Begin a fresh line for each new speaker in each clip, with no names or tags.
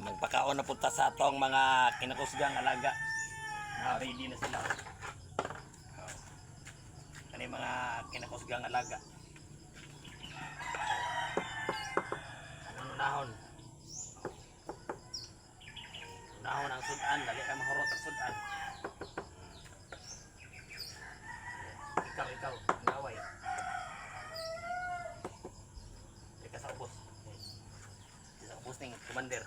Magpakaon na punta sa atong mga kinakusgang alaga. Ready na sila. Kani mga kinakusgang alaga. Unahon. Unahon ang sudan, dali ka mahurot ang sudan. Ikaw, naway. Ika sa ubos. Sa ubos ning commander.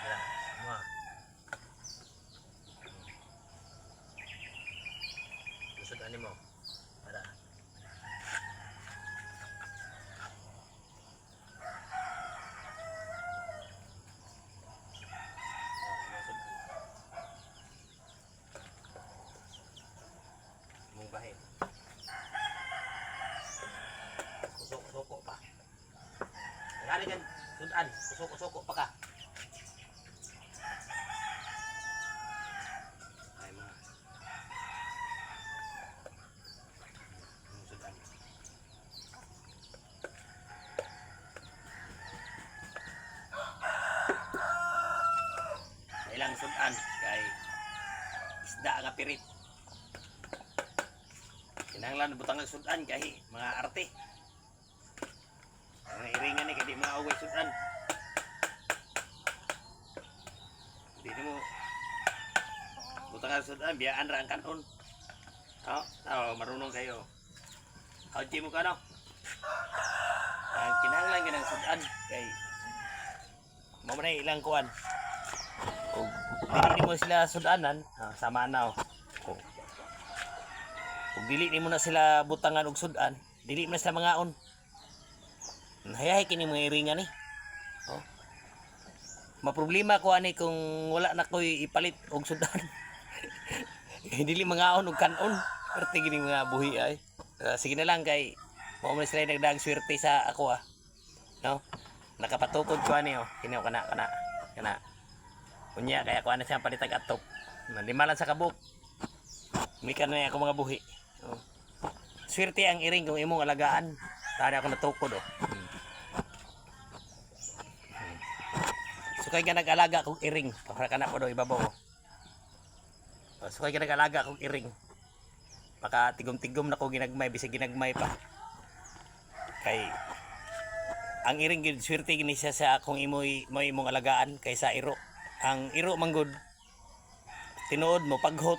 Ayan, mga. Sudan ni mo. Para. Bahay. Kusok-kusoko pa. Nagani kan sudan, kusok-kusoko pa ka. Ay mga. Sudan. Ilang sudan kay isda nga pirit. Kinahanglan butang ng sudan kay mga arte. Mga iringan ni kay di mga away sudan. Di mo butang ng sudan biyaan ra ang kanon. Marunong kayo. Hawji mo ka no. Ang kinahanglan ng sudan kay mo man ilang kuan. Og dili mo sila sudanan, sama na Kung dili ni mo na sila butangan og sudan, dili mo na sila mangaon. Hayahay kini mga iringan ni. Maproblema ko ani kung wala na ko'y ipalit og sudan. Dili mangaon og kanon. Perti gini mga buhi ay. Sige na lang kay mo man sila nagdag swerte sa ako No? Nakapatukod ko ani Kini kana. Unya kaya ko ana siya palitag atop. Lima lang sa kabuk. Mikan na ako mga buhi. Swerte ang iring kung imong alagaan. Tari ako natukod So kay ka nag-alaga kong iring. Para ka na po daw ibabaw So kay ka nag-alaga kong iring. Baka tigom-tigom na ko ginagmay. Bisig ginagmay pa. Kay ang iring swerte gini siya sa kung imong alagaan kaysa iro. Ang iro manggod tinuod mo paghot.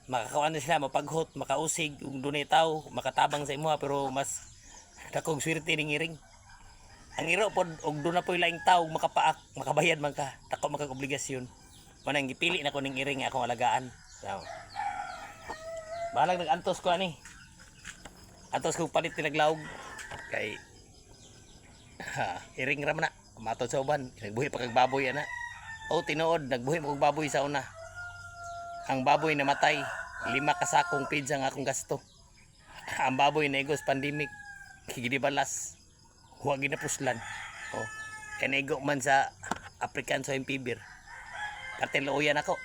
Makakawan na sila, mapaghot, makausig, kung dunay tao, makatabang sa imuha, pero mas dakong swerte ning iring. Ang iro pod og doon na po laing tao makapaak, makabayad man ka, tako makag-obligasyon. Manang gipili na ko ning iring akong alagaan. So, balag nag-antos ko ani. Antos ko palit tinaglaog kay iring ra man na, matod sa uban, nagbuhi pa kag baboy ana. Tinuod, nagbuhi mo kag baboy sa una. Ang baboy namatay, 5 kasakong pids ang akong gasto. Ang baboy na igos pandemic, gigibalas, huwag ginapuslan. Kanigo man sa African Swine Fever. Partiluoyan ako,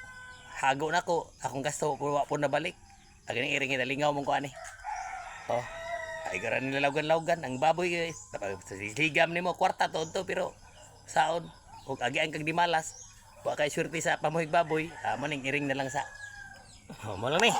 hago na ko, akong gasto po nabalik. Agad iring nalingaw mong ko ani. Ay garan nila lawgan ang baboy ligam nimo kwarta to pero saon ug agian kag dimalas. Wa kay swerte sa pamuhig baboy, maning iring na lang sa. Mo lang ni.